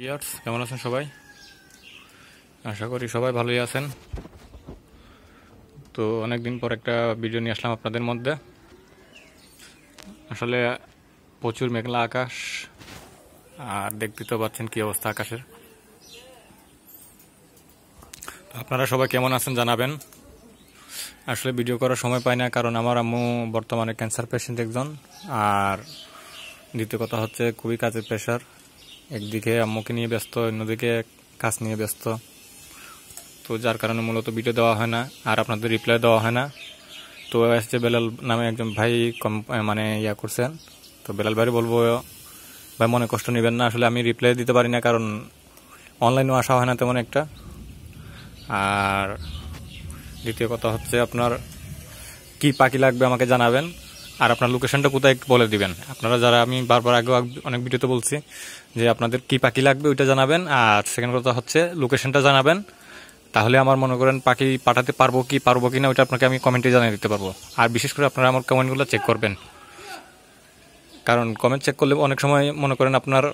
Viewers কেমন আছেন সবাই? আশা করি সবাই ভালোই আছেন। তো অনেকদিন পর একটা ভিডিও নিয়ে আসলাম আপনাদের মধ্যে। আসলে প্রচুর মেঘলা আকাশ, আর দেখতে তো পাচ্ছেন কি অবস্থা আকাশের। আপনারা সবাই কেমন আছেন জানাবেন। আসলে ভিডিও করার সময় পাই না, কারণ আমার আম্মু বর্তমানে ক্যান্সার পেশেন্ট একজন, আর দ্বিতীয় কথা হচ্ছে খুবই কাজের প্রেশার। একদিকে আম্মুকে নিয়ে ব্যস্ত, অন্যদিকে কাজ নিয়ে ব্যস্ত। তো যার কারণে মূলত ভিডিও দেওয়া হয় না, আর আপনাদের রিপ্লাই দেওয়া হয় না। তো এসছে বেলাল নামে একজন ভাই ইয়া করছেন। তো বেলাল ভাই বলবো, ভাই মনে কষ্ট নেবেন না, আসলে আমি রিপ্লাই দিতে পারি না, কারণ অনলাইনেও আসা হয় না তেমন একটা। আর দ্বিতীয় কথা হচ্ছে আপনার কি পাখি লাগবে আমাকে জানাবেন, আর আপনার লোকেশনটা কোথায় একটু বলে দিবেন। আপনারা যারা, আমি বারবার আগেও অনেক ভিডিওতে বলছি যে আপনাদের কি পাখি লাগবে ওইটা জানাবেন, আর সেকেন্ড কথা হচ্ছে লোকেশনটা জানাবেন। তাহলে আমার মনে করেন পাখি পাঠাতে পারবো কি না ওইটা আপনাকে আমি কমেন্টে জানিয়ে দিতে পারবো। আর বিশেষ করে আপনারা আমার কমেন্টগুলো চেক করবেন, কারণ কমেন্ট চেক করলে অনেক সময় মনে করেন আপনার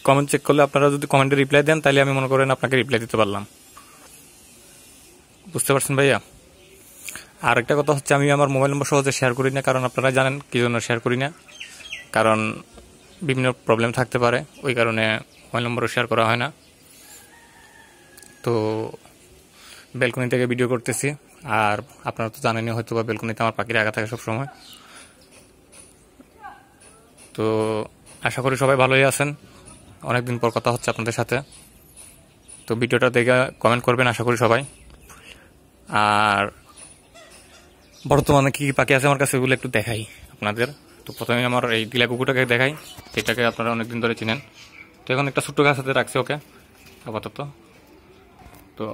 কমেন্ট চেক করলে আপনারা যদি কমেন্টে রিপ্লাই দেন, তাহলে আমি মনে করেন আপনাকে রিপ্লাই দিতে পারলাম। বুঝতে পারছেন ভাইয়া? আর একটা কথা হচ্ছে, আমি আমার মোবাইল নম্বর সহজে শেয়ার করি না, কারণ আপনারা জানেন কি জন্য শেয়ার করি না, কারণ বিভিন্ন প্রবলেম থাকতে পারে, ওই কারণে মোবাইল নম্বরও শেয়ার করা হয় না। তো ব্যালকনি থেকে ভিডিও করতেছি, আর আপনারা তো জানেনই হয়তো বা ব্যালকনিতে আমার পাখির আগা থাকে সবসময়। তো আশা করি সবাই ভালোই আছেন, অনেকদিন পর কথা হচ্ছে আপনাদের সাথে। তো ভিডিওটা দেখে কমেন্ট করবেন আশা করি সবাই। আর বর্তমানে কী কী পাখি আছে আমার কাছে ওগুলো একটু দেখাই আপনাদের। তো প্রথমে আমার এই দিলা কুকুরটাকে দেখাই, এটাকে আপনারা অনেকদিন ধরে চিনেন। তো এখন একটা ছোট্ট গাছ হাতে রাখছে ওকে আপাতত। তো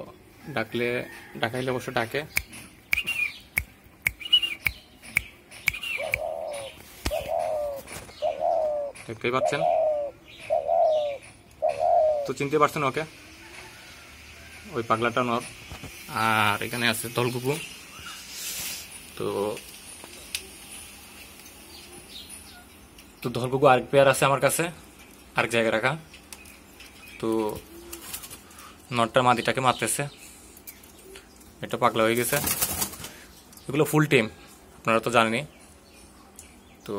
ডাকাইলে অবশ্য ডাকে। দেখতেই পাচ্ছেন, তো চিনতে পারছেন ওকে, ওই পাগলাটা নর। আর এখানে আছে দলকুকু। তো দলকুকু আরেক পেয়ার আছে আমার কাছে, আরেক জায়গায় রাখা। তো নটটা মাদিটাকে মারতেছে, এটা পাগলা হয়ে গেছে। এগুলো ফুল টিম, আপনারা তো জানেনই। তো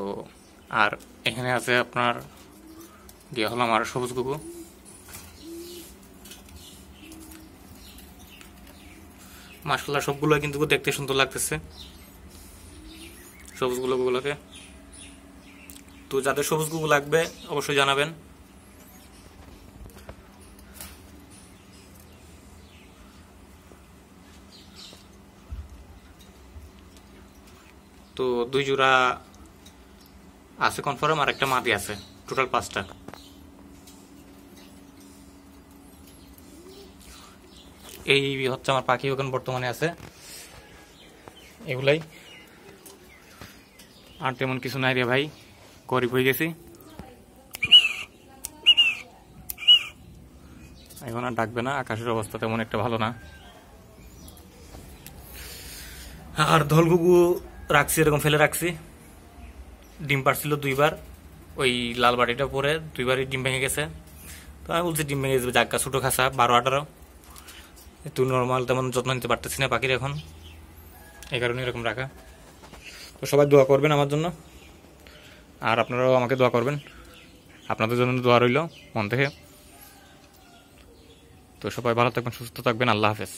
আর এখানে আছে আপনার হলো আমার সবুজ কুকু। মাশাআল্লাহ সবগুলো কিন্তু দেখতে সুন্দর লাগতেছে, সবুজ গুলোকে। তো যাদের সবুজ কুকু লাগবে অবশ্যই জানাবেন। তো 2 জোড়া আছে কনফার্ম, আর একটা মাদি আছে, টোটাল 5টা। এই হচ্ছে আমার পাখি ওখানে বর্তমানে আছে, এগুলাই। আর তেমন কিছু নাই রে ভাই, গরিব হয়ে গেছি। এখন আর ডাকবে না, আকাশের অবস্থা তেমন একটা ভালো না। আর ধলগুগু রাখছি, এরকম ফেলে রাখছি। ডিম পারছিল 2বার, ওই লাল বাটিটা পরে 2বারই ডিম ভেঙে গেছে। তো আমি বলছি ডিম ভেঙে যাবে, জাগা ছোটো খাসা 12-18, একটু নর্মাল তেমন যত্ন নিতে পারতেছি না পাখির এখন, এই কারণে এরকম রাখা। তো সবাই দোয়া করবেন আমার জন্য, আর আপনারাও আমাকে দোয়া করবেন, আপনাদের জন্য দোয়া রইল মন থেকে। তো সবাই ভালো থাকবেন, সুস্থ থাকবেন, আল্লাহ হাফেজ।